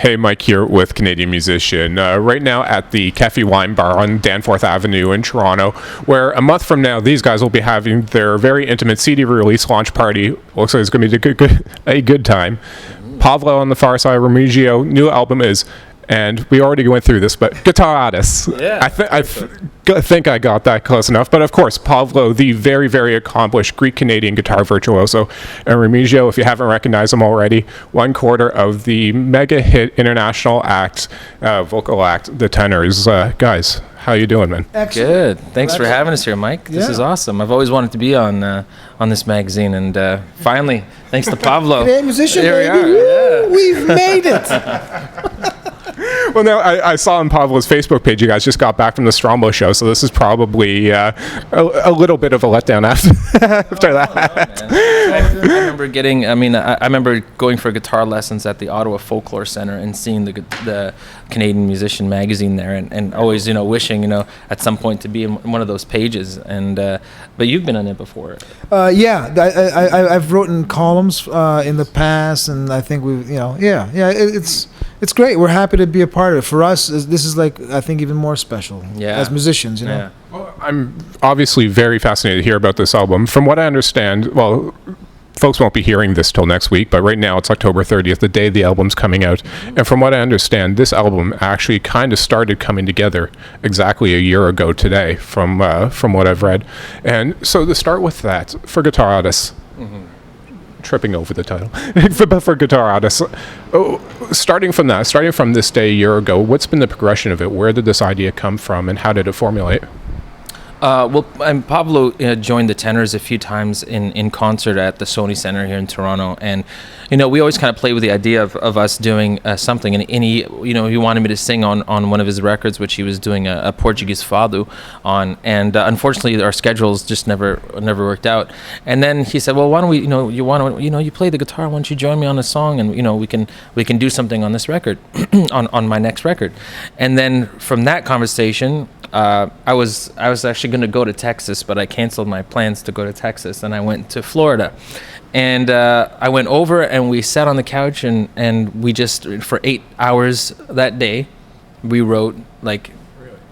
Hey, Mike here with Canadian Musician. Right now at the Cafe Wine Bar on Danforth Avenue in Toronto, where a month from now these guys will be having their very intimate CD release launch party. Looks like it's going to be a good time. Pavlo on the far side, Remigio, new album is, and we already went through this, but Guitarradas. Yeah. I think I got that close enough. But of course, Pavlo, the very, very accomplished Greek-Canadian guitar virtuoso, and Remigio, if you haven't recognized him already, one quarter of the mega hit international act, vocal act, the Tenors. Guys, how you doing, man? Excellent. Good. Thanks for having us here, Mike. This is awesome. I've always wanted to be on this magazine, and finally, thanks to Pavlo. Canadian Musician, here baby. we are. Yeah. We've made it. Well, now, I saw on Pavlo's Facebook page you guys just got back from the Strombo show, so this is probably a little bit of a letdown after that. I remember I remember going for guitar lessons at the Ottawa Folklore Center and seeing the Canadian Musician magazine there, and always, wishing, at some point to be in one of those pages. And but you've been on it before. Yeah, I've written columns in the past, and I think we've, it's great. We're happy to be a part of it. For us, this is like, I think, even more special as musicians, Yeah. Well, I'm obviously very fascinated to hear about this album. From what I understand, well, folks won't be hearing this till next week, but right now it's October 30th, the day the album's coming out. And from what I understand, this album actually kind of started coming together exactly a year ago today, from what I've read. And so to start with that, for Guitarradas, tripping over the title, for Guitarradas, starting from this day a year ago, what's been the progression of it? Where did this idea come from, and how did it formulate? Pablo joined the Tenors a few times in concert at the Sony Center here in Toronto, and we always kind of play with the idea of us doing something. And he wanted me to sing on one of his records, which he was doing a Portuguese fado on, and unfortunately our schedules just never worked out. And then he said, "Well, why don't we? You play the guitar. Why don't you join me on a song, and we can do something on this record, on my next record." And then from that conversation, I was actually going to go to Texas, but I canceled my plans to go to Texas, and I went to Florida. And I went over, and we sat on the couch, and we just, for 8 hours that day, we wrote like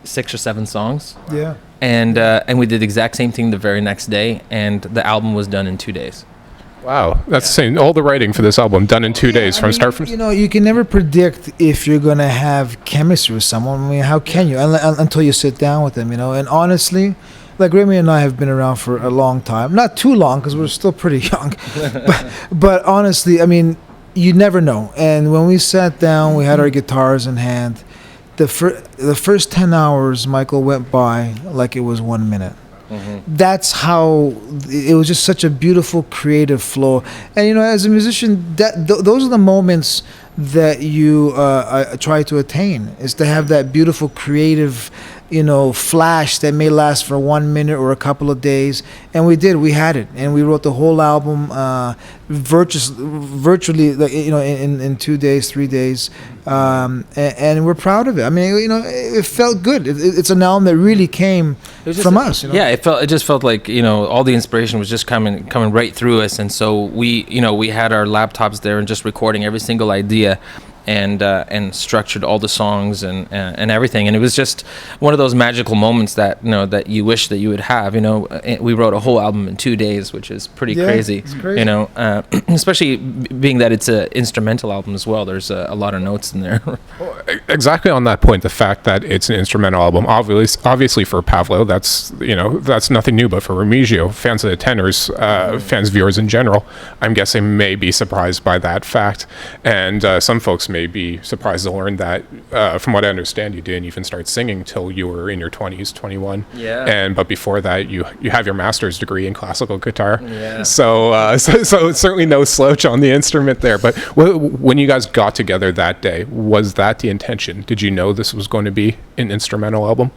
6 or 7 songs. Yeah. And we did the exact same thing the very next day, and the album was done in 2 days. Wow, that's insane. All the writing for this album done in 2 days from start from. You can never predict if you're gonna have chemistry with someone. I mean, how can you until you sit down with them? And honestly, like Remy and I have been around for a long time. Not too long, because we're still pretty young. but honestly, I mean, you never know. And when we sat down, we had our guitars in hand. The first 10 hours, Michael, went by like it was 1 minute. That's how it was. Just such a beautiful creative flow. And as a musician, those are the moments that you try to attain, is to have that beautiful creative flash that may last for 1 minute or a couple of days. And we had it, and we wrote the whole album virtually, like, in 2 days, 3 days, and we're proud of it. I mean, it felt good. It's an album that really came from us. Yeah, it just felt like all the inspiration was just coming right through us, and so we had our laptops there and just recording every single idea. And structured all the songs and everything, and it was just one of those magical moments that that you wish that you would have. We wrote a whole album in 2 days, which is pretty crazy. It's crazy. Especially being that it's an instrumental album as well. There's a lot of notes in there. Well, exactly on that point, the fact that it's an instrumental album, obviously for Pavlo, that's nothing new. But for Remigio, fans of the Tenors, fans, viewers in general, I'm guessing may be surprised by that fact, and some folks may be surprised to learn that, from what I understand, you didn't even start singing till you were in your 20s, 21. Yeah. But before that, you have your master's degree in classical guitar. Yeah. So it's certainly no slouch on the instrument there. But when you guys got together that day, was that the intention? Did you know this was going to be an instrumental album?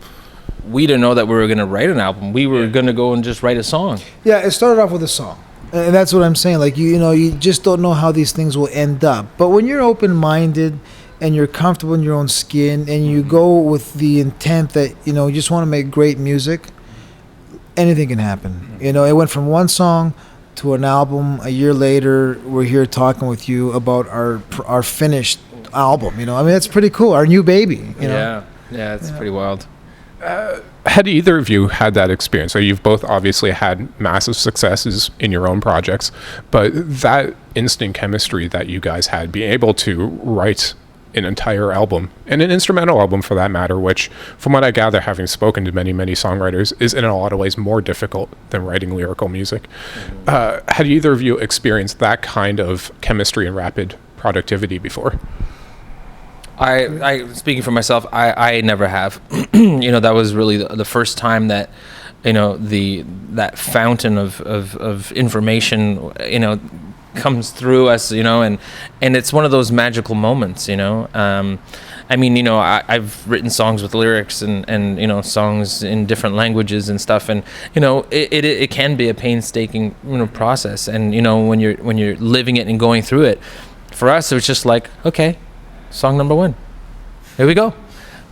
We didn't know that we were going to write an album. We were going to go and just write a song. Yeah, it started off with a song. And that's what I'm saying. Like, you just don't know how these things will end up. But when you're open-minded and you're comfortable in your own skin and you go with the intent that, you just want to make great music, anything can happen. It went from one song to an album. A year later, we're here talking with you about our finished album. You know, I mean, that's pretty cool. Our new baby. You know? Yeah, it's pretty wild. Had either of you had that experience? So you've both obviously had massive successes in your own projects, but that instant chemistry that you guys had, being able to write an entire album, and an instrumental album for that matter, which from what I gather, having spoken to many songwriters, is in a lot of ways more difficult than writing lyrical music. Had either of you experienced that kind of chemistry and rapid productivity before? I speaking for myself, I never have. You know, that was really the first time that, you know, that fountain of information, you know, comes through us, you know, and it's one of those magical moments, you know. I mean, you know, I've written songs with lyrics and you know, songs in different languages and stuff, and you know, it can be a painstaking, you know, process, and you know, when you're living it and going through it, for us it was just like, okay, song number 1, here we go,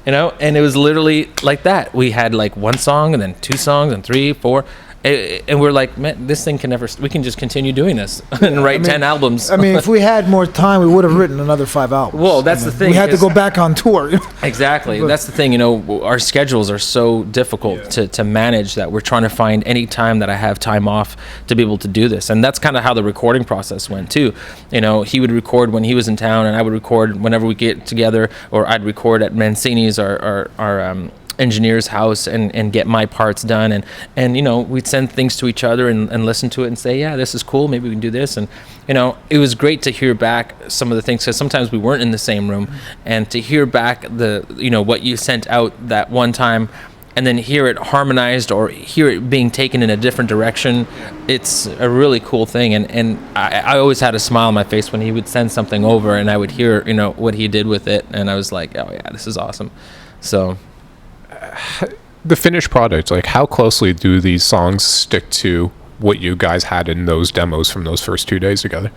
you know. And it was literally like that. We had like 1 song and then 2 songs and 3, 4, and we're like, man, this thing we can just continue doing this and write 10 albums. I mean, if we had more time, we would have written another 5 albums. Well, that's the thing. We had to go back on tour. Exactly. That's the thing, you know, our schedules are so difficult to manage that we're trying to find any time that I have time off to be able to do this. And that's kind of how the recording process went too. You know, he would record when he was in town, and I would record whenever we get together, or I'd record at Mancini's, our engineer's house, and get my parts done, and you know, we'd send things to each other and listen to it and say, yeah, this is cool, maybe we can do this. And you know, it was great to hear back some of the things, because sometimes we weren't in the same room, and to hear back you know, what you sent out that one time, and then hear it harmonized or hear it being taken in a different direction, it's a really cool thing. And I always had a smile on my face when he would send something over and I would hear, you know, what he did with it, and I was like, oh yeah, this is awesome. So the finished product, like how closely do these songs stick to what you guys had in those demos from those first 2 days together?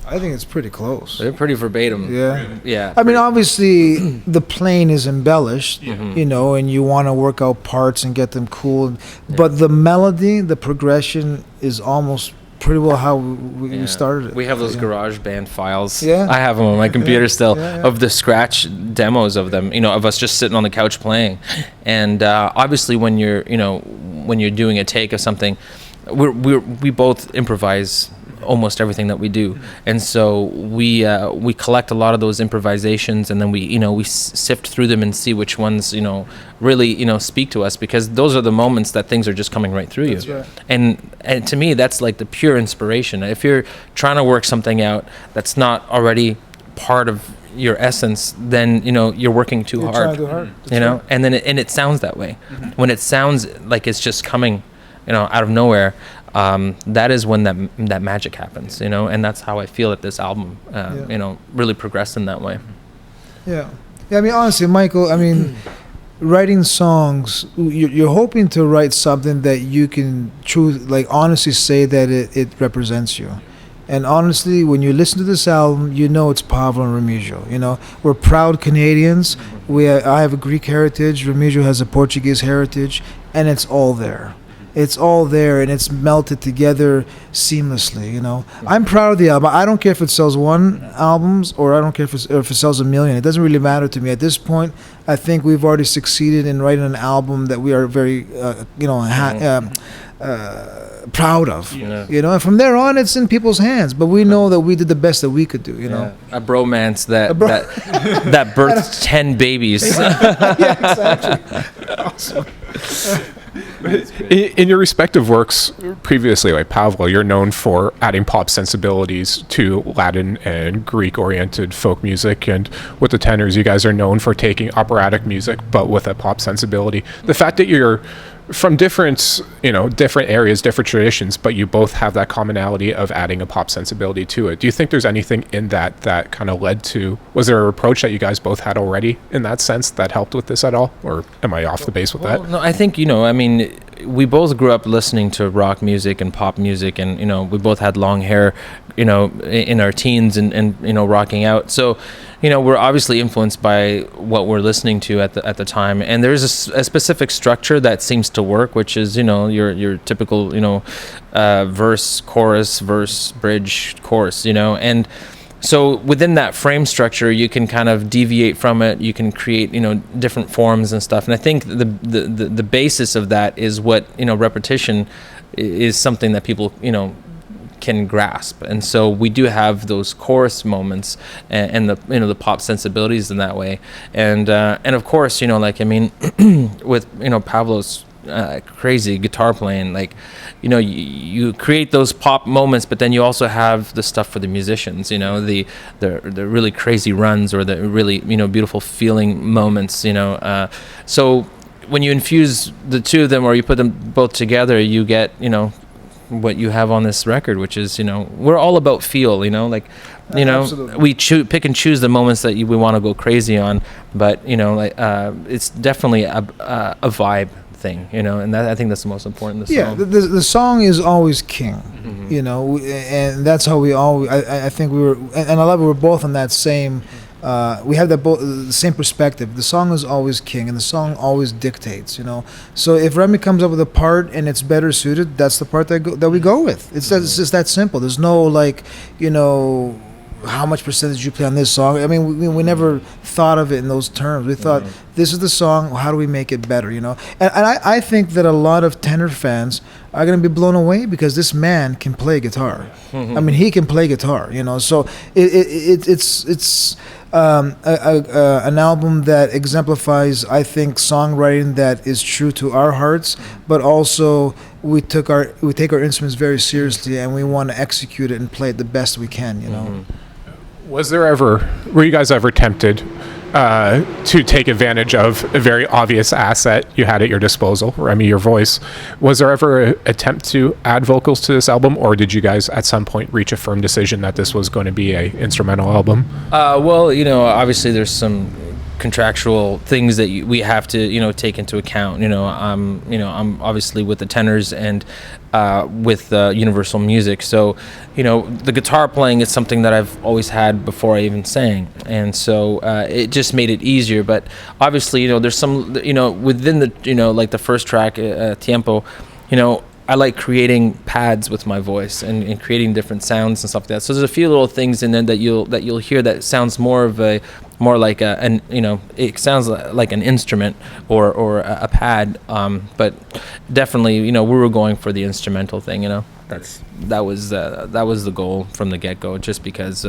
I think it's pretty close. they're pretty verbatim. Yeah. I mean, obviously, the playing is embellished, you know, and you want to work out parts and get them cool. But the melody, the progression is almost pretty well how we started it. We have those garage band files. Yeah. I have them on my computer still, Yeah. of the scratch demos of them, you know, of us just sitting on the couch playing. And obviously when you're doing a take of something, we both improvise almost everything that we do, and so we collect a lot of those improvisations, and then we sift through them and see which ones, you know, really, you know, speak to us, because those are the moments that things are just coming right through you. Right. And to me, that's like the pure inspiration. If you're trying to work something out that's not already part of your essence, then you know you're working too hard. Trying too hard. You know, and then it sounds that way. When it sounds like it's just coming, you know, out of nowhere, that is when that magic happens, you know, and that's how I feel that this album, you know, really progressed in that way. Yeah. I mean, honestly, Michael, I mean, writing songs, you're hoping to write something that you can honestly say that it represents you. And honestly, when you listen to this album, you know it's Pavlo and Remigio. You know, we're proud Canadians. I have a Greek heritage. Remigio has a Portuguese heritage, and it's all there. It's all there, and it's melted together seamlessly, you know. I'm proud of the album. I don't care if it sells 1 album or I don't care if it sells 1 million. It doesn't really matter to me. At this point, I think we've already succeeded in writing an album that we are very, proud of. Yeah. You know, and from there on, it's in people's hands. But we know that we did the best that we could do, you know. A bromance that birthed 10 babies. Yeah, exactly. Awesome. In your respective works previously, like Pavlo, you're known for adding pop sensibilities to Latin and Greek-oriented folk music, and with the Tenors, you guys are known for taking operatic music but with a pop sensibility. The fact that you're from different areas, different traditions, but you both have that commonality of adding a pop sensibility to it. Do you think there's anything in that kind of led to, was there an approach that you guys both had already in that sense that helped with this at all? Or am I off the base with that? No, I think, you know, I mean, we both grew up listening to rock music and pop music, and, you know, we both had long hair, you know, in our teens and you know, rocking out. So, you know, we're obviously influenced by what we're listening to at the time, and there's a specific structure that seems to work, which is, you know, your typical, you know, verse, chorus, bridge, chorus, you know, and so within that frame structure, you can kind of deviate from it. You can create, different forms and stuff. And I think the basis of that is what, repetition is something that people, can grasp. And so we do have those chorus moments and the, the pop sensibilities in that way. And of course, with, Pavlo's crazy guitar playing, like, you create those pop moments, but then you also have the stuff for the musicians, the really crazy runs or the really, beautiful feeling moments, so when you infuse the two of them or you put them both together, you get, what you have on this record, which is, we're all about feel, Absolutely. we pick and choose the moments that we want to go crazy on, but, it's definitely a vibe thing, and that, I think that's the most important. The song is always king, and that's how we always. I think we were, and I love it. We're both on that same. We have the same perspective. The song is always king, and the song always dictates. So if Remy comes up with a part and it's better suited, that's the part that we go with. It's just that simple. There's no how much percentage you play on this song. I mean, we never thought of it in those terms. We thought, this is the song, how do we make it better, And I think that a lot of tenor fans are going to be blown away because this man can play guitar. I mean, he can play guitar, So it's an album that exemplifies, I think, songwriting that is true to our hearts, but also we take our instruments very seriously and we want to execute it and play it the best we can, Were you guys ever tempted to take advantage of a very obvious asset you had at your disposal, Remy, your voice? Was there ever an attempt to add vocals to this album, or did you guys at some point reach a firm decision that this was going to be a instrumental album? Well, obviously there's some contractual things that we have to take into account. I'm obviously with the Tenors and with Universal Music, so the guitar playing is something that I've always had before I even sang, and so it just made it easier. But obviously, there's some within the like the first track, Tiempo, I like creating pads with my voice and creating different sounds and stuff like that. So there's a few little things in there that you'll hear that sounds more like it sounds like an instrument or a pad. But definitely, we were going for the instrumental thing. That was the goal from the get-go. Just because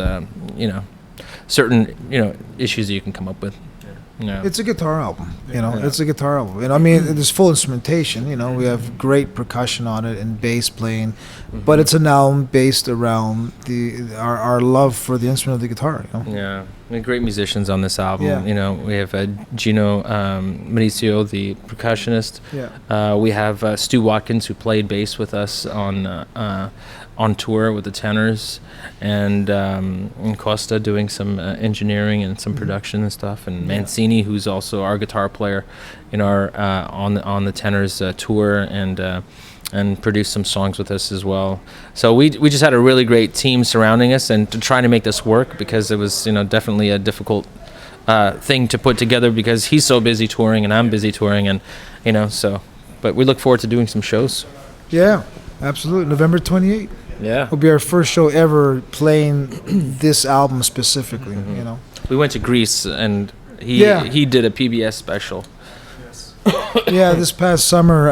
certain issues that you can come up with. Yeah. It's a guitar album, It's a guitar album, and I mean, there's full instrumentation. We have great percussion on it and bass playing, but it's an album based around our love for the instrument of the guitar. Yeah, we have great musicians on this album. Yeah. We have Gino Mauricio, the percussionist. Yeah. We have Stu Watkins, who played bass with us on tour with the Tenors, and Costa doing some engineering and some production and stuff, and Mancini, who's also our guitar player in our on the Tenors tour, and produced some songs with us as well. So we just had a really great team surrounding us, and to try to make this work, because it was definitely a difficult thing to put together, because he's so busy touring and I'm busy touring, and but we look forward to doing some shows. Yeah, absolutely. November 28th. Yeah, will be our first show ever playing this album specifically. We went to Greece, and he did a PBS special. Yeah, this past summer,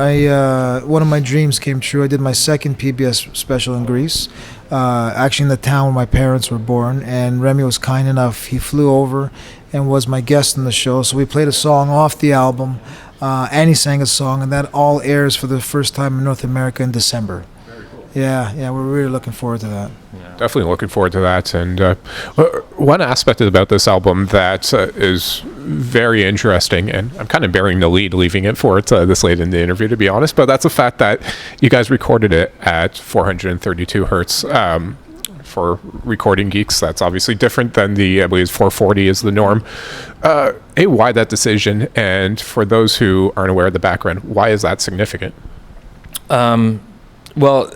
one of my dreams came true. I did my second PBS special in Greece, actually in the town where my parents were born, and Remy was kind enough. He flew over and was my guest in the show, so we played a song off the album, and he sang a song, and that all airs for the first time in North America in December. Yeah, we're really looking forward to that. Yeah. Definitely looking forward to that. And one aspect about this album that is very interesting, and I'm kind of bearing the lead, leaving it for this late in the interview, to be honest, but that's the fact that you guys recorded it at 432 hertz. For recording geeks, that's obviously different than I believe 440 is the norm. Why that decision? And for those who aren't aware of the background, why is that significant? Well,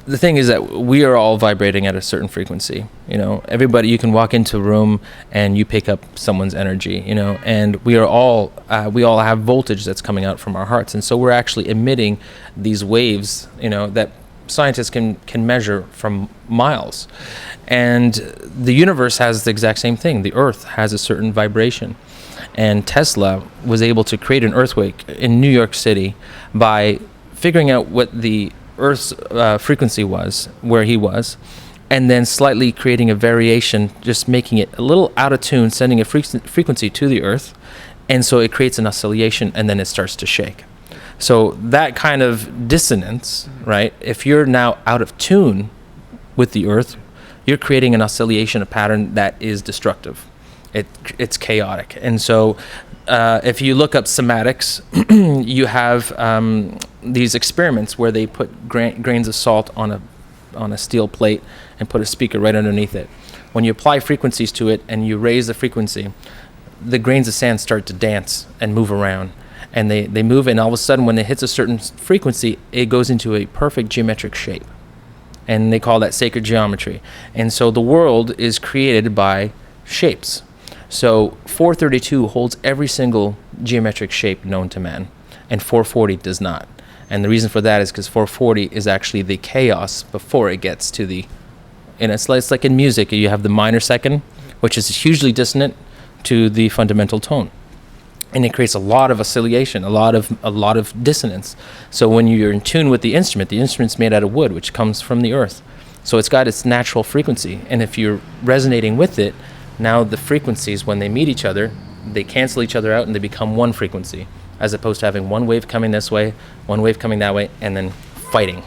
the thing is that we are all vibrating at a certain frequency. Everybody, you can walk into a room and you pick up someone's energy, and we all have voltage that's coming out from our hearts. And so we're actually emitting these waves, that scientists can measure from miles. And the universe has the exact same thing. The Earth has a certain vibration. And Tesla was able to create an earthquake in New York City by figuring out what the Earth's frequency was, where he was, and then slightly creating a variation, just making it a little out of tune, sending a frequency to the Earth. And so it creates an oscillation, and then it starts to shake. So that kind of dissonance, right? If you're now out of tune with the Earth, you're creating an oscillation, a pattern that is destructive. It's chaotic. And so if you look up somatics, you have these experiments where they put grains of salt on a steel plate and put a speaker right underneath it. When you apply frequencies to it and you raise the frequency, the grains of sand start to dance and move around. And they move, and all of a sudden when it hits a certain frequency, it goes into a perfect geometric shape. And they call that sacred geometry. And so the world is created by shapes. So 432 holds every single geometric shape known to man, and 440 does not. And the reason for that is because 440 is actually the chaos before it gets to the... And it's like in music, you have the minor second, which is hugely dissonant to the fundamental tone. And it creates a lot of oscillation, a lot of dissonance. So when you're in tune with the instrument's made out of wood, which comes from the earth. So it's got its natural frequency. And if you're resonating with it, now the frequencies, when they meet each other, they cancel each other out and they become one frequency, as opposed to having one wave coming this way, one wave coming that way, and then fighting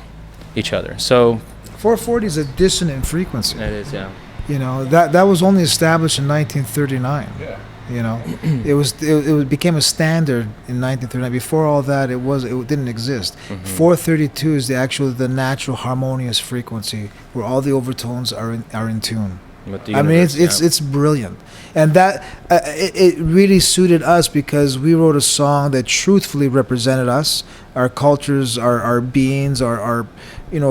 each other. So 440 is a dissonant frequency. it is, yeah. You know, that was only established in 1939. Yeah. You know, it became a standard in 1939. Before all that, it didn't exist. 432 is the natural harmonious frequency where all the overtones are in tune. I mean, it's brilliant, and that it really suited us because we wrote a song that truthfully represented us, our cultures, our beings, our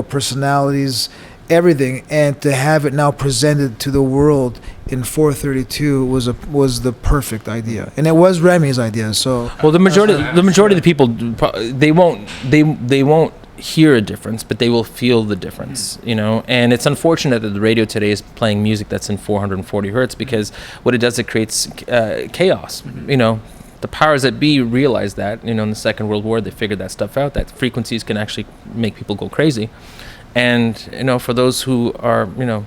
personalities, everything, and to have it now presented to the world in 432 was the perfect idea, and it was Remy's idea. So well, the majority of the people, they won't hear a difference, but they will feel the difference, and it's unfortunate that the radio today is playing music that's in 440 hertz, because what it does, it creates chaos. The powers that be realize that, in the Second World War, they figured that stuff out, that frequencies can actually make people go crazy. And, for those who are,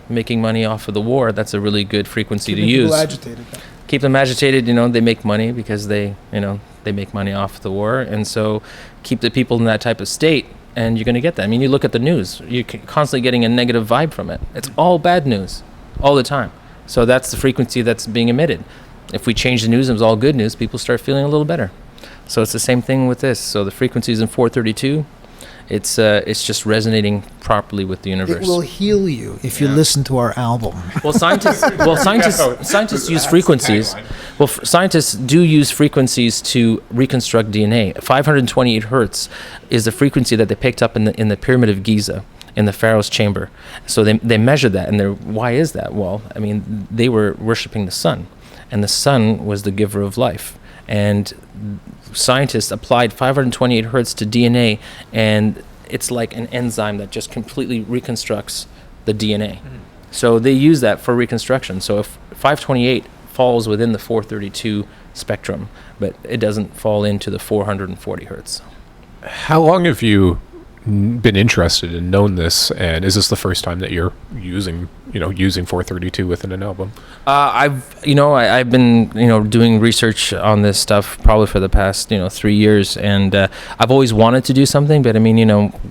making money off of the war, that's a really good frequency to use. Agitated. Keep them agitated, they make money because they make money off the war. And so keep the people in that type of state, and you're going to get that. I mean, you look at the news, you're constantly getting a negative vibe from it. It's all bad news all the time. So that's the frequency that's being emitted. If we change the news and it was all good news, people start feeling a little better. So it's the same thing with this. So the frequency is in 432. It's just resonating properly with the universe. It will heal you if you listen to our album. Well, scientists use frequencies. Well, scientists do use frequencies to reconstruct DNA. 528 hertz is the frequency that they picked up in the Pyramid of Giza, in the Pharaoh's chamber. So they measured that, and why is that? Well, I mean, they were worshiping the sun, and the sun was the giver of life. And scientists applied 528 hertz to DNA, and it's like an enzyme that just completely reconstructs the DNA. So they use that for reconstruction. So if 528 falls within the 432 spectrum, but it doesn't fall into the 440 hertz. How long have you been interested and known this, and is this the first time that you're using 432 within an album? I've been doing research on this stuff probably for the past 3 years, and I've always wanted to do something, but I mean,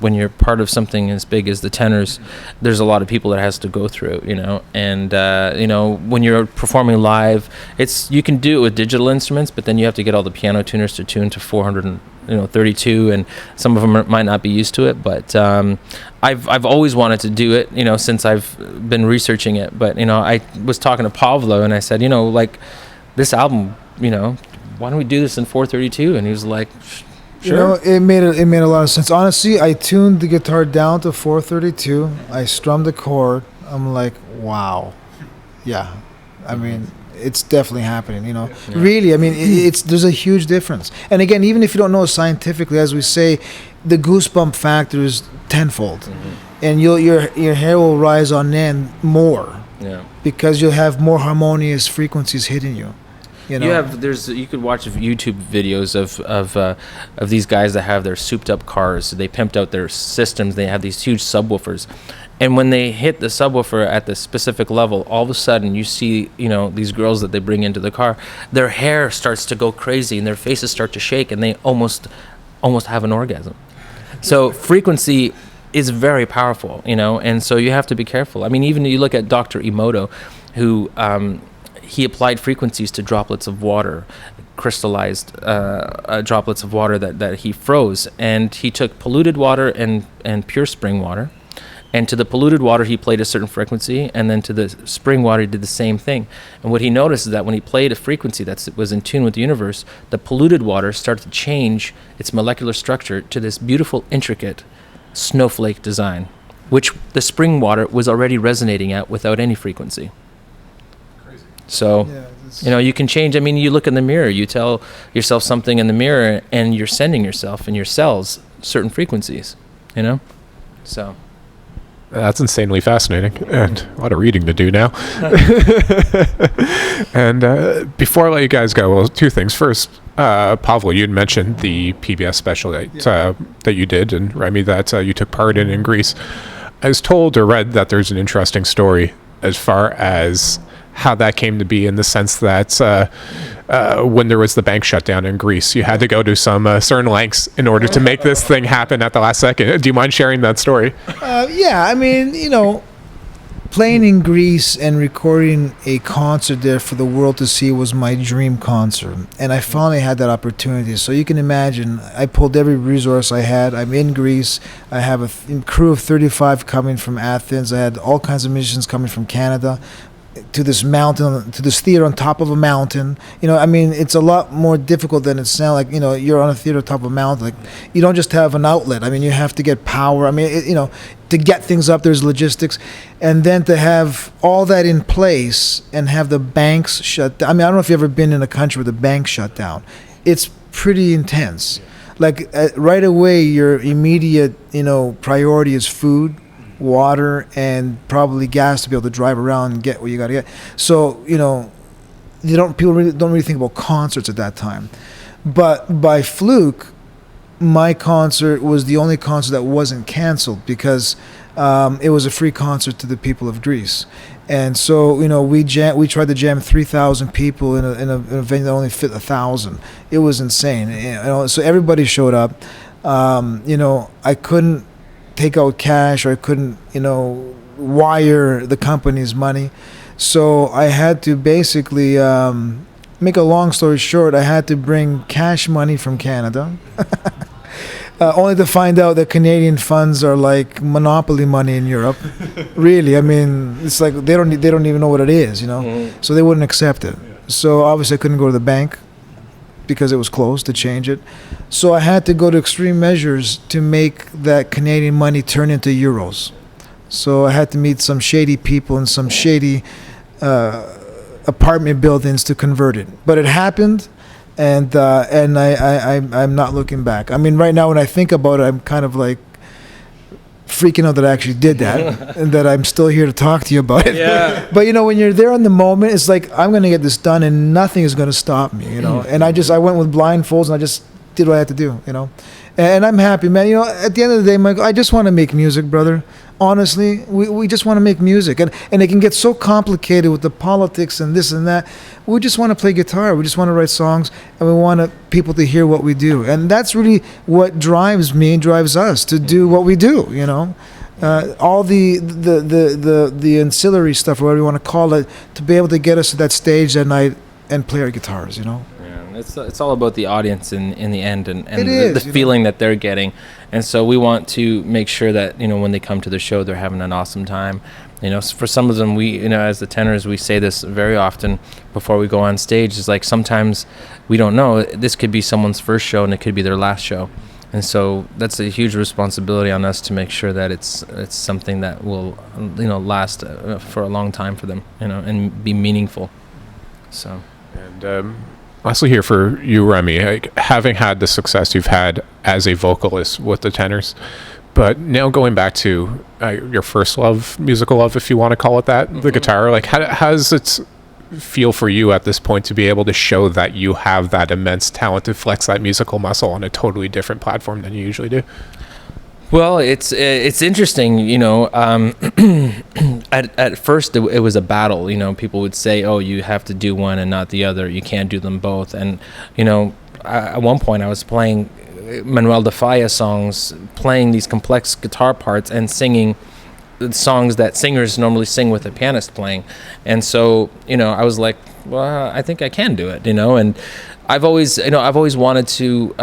when you're part of something as big as the Tenors, there's a lot of people that has to go through, and when you're performing live, you can do it with digital instruments, but then you have to get all the piano tuners to tune to 432, and some of them might not be used to it, but I've always wanted to do it, since I've been researching it. But I was talking to Pavlo, and I said, this album, why don't we do this in 432? And he was like, sure. It made a lot of sense. Honestly, I tuned the guitar down to 432. I strummed the chord. I'm like, wow, yeah. I mean, it's definitely happening. Really, I mean, there's a huge difference. And again, even if you don't know scientifically, as we say, the goosebump factor is tenfold, and your hair will rise on end more. Yeah. Because you'll have more harmonious frequencies hitting you. You could watch YouTube videos of these guys that have their souped up cars. They pimped out their systems. They have these huge subwoofers, and when they hit the subwoofer at the specific level, all of a sudden you see these girls that they bring into the car, their hair starts to go crazy and their faces start to shake, and they almost have an orgasm. So frequency is very powerful, and so you have to be careful. I mean, even you look at Dr. Emoto, who he applied frequencies to droplets of water, crystallized droplets of water that he froze, and he took polluted water and pure spring water, and to the polluted water he played a certain frequency, and then to the spring water he did the same thing. And what he noticed is that when he played a frequency that was in tune with the universe, the polluted water started to change its molecular structure to this beautiful, intricate snowflake design, which the spring water was already resonating at without any frequency. Crazy. So, you can change. I mean, you look in the mirror, you tell yourself something in the mirror, and you're sending yourself and your cells certain frequencies, So. That's insanely fascinating, and a lot of reading to do now. And before I let you guys go, well, two things. First, Pavlo, you had mentioned the PBS special that you did, and Remy, that you took part in Greece. I was told or read that there's an interesting story as far as how that came to be, in the sense that when there was the bank shutdown in Greece, you had to go to some certain lengths in order to make this thing happen at the last second. Do you mind sharing that story? Yeah, I mean, playing in Greece and recording a concert there for the world to see was my dream concert, and I finally had that opportunity. So you can imagine, I pulled every resource I had. I'm in Greece. I have a crew of 35 coming from Athens. I had all kinds of musicians coming from Canada, to this mountain, to this theater on top of a mountain. I mean, it's a lot more difficult than it sounds like. You're on a theater on top of a mountain. Like, you don't just have an outlet. I mean, you have to get power. I mean, to get things up, there's logistics. And then to have all that in place and have the banks shut down. I mean, I don't know if you've ever been in a country where the bank shut down. It's pretty intense. Like, right away, your immediate, priority is food, water, and probably gas to be able to drive around and get what you got to get. So people really don't really think about concerts at that time. But by fluke, my concert was the only concert that wasn't canceled, because it was a free concert to the people of Greece. And so we tried to jam 3,000 people in a venue that only fit 1,000. It was insane. So everybody showed up. I couldn't take out cash, or I couldn't, wire the company's money. So I had to basically, make a long story short, I had to bring cash money from Canada, only to find out that Canadian funds are like monopoly money in Europe. Really, I mean, it's like they don't even know what it is, So they wouldn't accept it. So obviously I couldn't go to the bank, because it was closed, to change it. So I had to go to extreme measures to make that Canadian money turn into euros. So I had to meet some shady people in some shady apartment buildings to convert it. But it happened, and I'm not looking back. I mean, right now when I think about it, I'm kind of like freaking out that I actually did that and that I'm still here to talk to you about it. Yeah. But when you're there in the moment, it's like, I'm going to get this done and nothing is going to stop me, And I went with blindfolds and I just did what I had to do, And I'm happy, man. At the end of the day, Michael, I just want to make music, brother. Honestly, we just want to make music. And it can get so complicated with the politics and this and that. We just want to play guitar. We just want to write songs, and we want people to hear what we do. And that's really what drives me and drives us to do what we do, all the ancillary stuff, or whatever you want to call it, to be able to get us to that stage that night and play our guitars, Yeah, it's all about the audience in the end, and the feeling that they're getting. And so we want to make sure that when they come to the show, they're having an awesome time. For some of them, we as the tenors, we say this very often before we go on stage. Is like, sometimes we don't know, this could be someone's first show and it could be their last show. And so that's a huge responsibility on us to make sure that it's something that will last for a long time for them, and be meaningful. So. And lastly, here for you, Remy, like, having had the success you've had as a vocalist with the Tenors, but now going back to your first love, musical love, if you want to call it that, the guitar, like how does it feel for you at this point to be able to show that you have that immense talent to flex that musical muscle on a totally different platform than you usually do? Well, it's interesting, you know. At first, it was a battle. You know, people would say, "Oh, you have to do one and not the other. You can't do them both." And you know, at one point, I was playing Manuel de Falla songs, playing these complex guitar parts, and singing songs that singers normally sing with a pianist playing. And so, you know, I was like, "Well, I think I can do it." You know, and I've always wanted to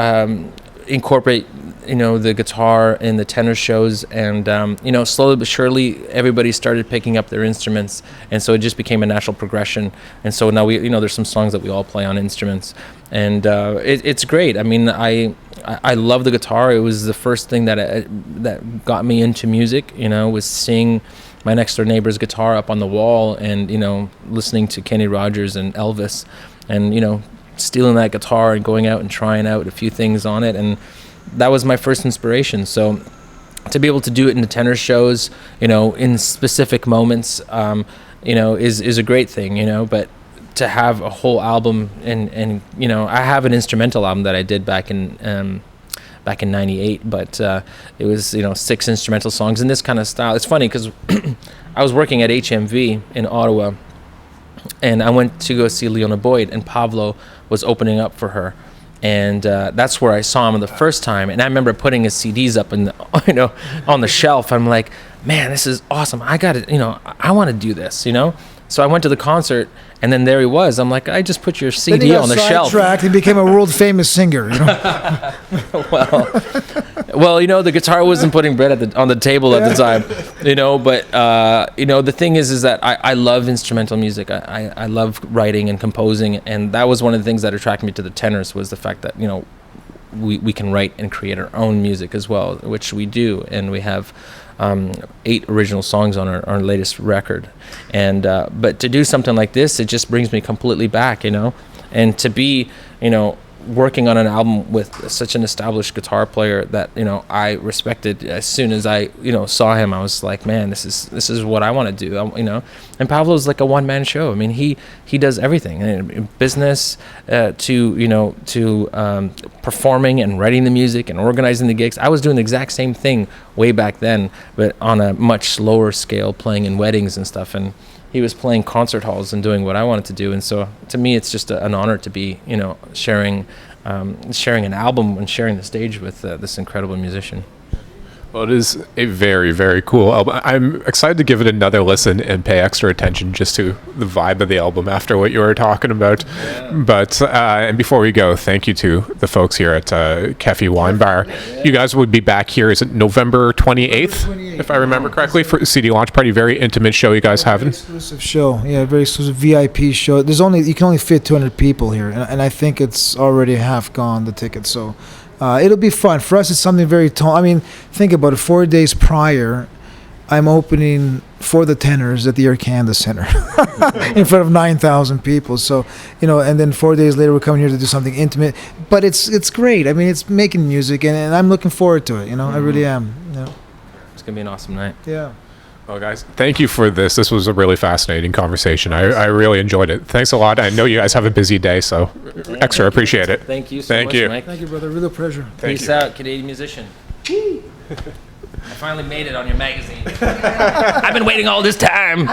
incorporate, you know, the guitar in the tenor shows, and you know, slowly but surely everybody started picking up their instruments, and so it just became a natural progression. And so now we, you know, there's some songs that we all play on instruments, and it's great. I mean, I love the guitar. It was the first thing that got me into music, you know, was seeing my next door neighbor's guitar up on the wall, and you know, listening to Kenny Rogers and Elvis, and you know, stealing that guitar and going out and trying out a few things on it. And that was my first inspiration. So to be able to do it in the tenor shows, you know, in specific moments, you know, is a great thing, you know. But to have a whole album, and you know, I have an instrumental album that I did back in '98, but it was, you know, 6 instrumental songs in this kind of style. It's funny because I was working at HMV in Ottawa, and I went to go see Leona Boyd, and Pavlo was opening up for her. And that's where I saw him the first time. And I remember putting his CDs up and, you know, on the shelf. I'm like, man, this is awesome. I got to, you know, I want to do this, you know. So I went to the concert, and then there he was. I'm like, I just put your CD on the shelf. He became a world famous singer, you know. Well, you know, the guitar wasn't putting bread on the table at the time, you know. But you know, the thing is that I love instrumental music. I love writing and composing, and that was one of the things that attracted me to the Tenors, was the fact that, you know, we can write and create our own music as well, which we do, and we have 8 original songs on our latest record. And but to do something like this, it just brings me completely back, you know. And to be, you know, working on an album with such an established guitar player that, you know, I respected. As soon as I, you know, saw him, I was like, man, this is what I want to do, you know. And Pablo's like a one-man show. I mean, he does everything, in business to, you know, to performing and writing the music and organizing the gigs. I was doing the exact same thing way back then, but on a much lower scale, playing in weddings and stuff. And he was playing concert halls and doing what I wanted to do. And so to me, it's just an honor to be, you know, sharing an album and sharing the stage with this incredible musician. Well, it is a very, very cool album. I'm excited to give it another listen and pay extra attention just to the vibe of the album after what you were talking about. Yeah. But and before we go, thank you to the folks here at Kefi Wine Bar. Yeah. You guys would be back here, is it November 28th, if I remember correctly, for CD launch party. Very intimate show you guys having. Exclusive show, yeah, very exclusive VIP show. You can only fit 200 people here, and I think it's already half gone, the tickets. So. It'll be fun. For us, it's something very I mean, think about it. 4 days prior, I'm opening for the Tenors at the Air Canada Center in front of 9,000 people. So, you know, and then 4 days later, we're coming here to do something intimate. But it's great. I mean, it's making music, and I'm looking forward to it. You know, I really am. You know. It's gonna be an awesome night. Yeah. Well, guys, thank you for this. This was a really fascinating conversation. I really enjoyed it. Thanks a lot. I know you guys have a busy day, so extra appreciate it. Thank you so much, Mike. Thank you, brother. Real pleasure. Peace out, Canadian musician. I finally made it on your magazine. I've been waiting all this time.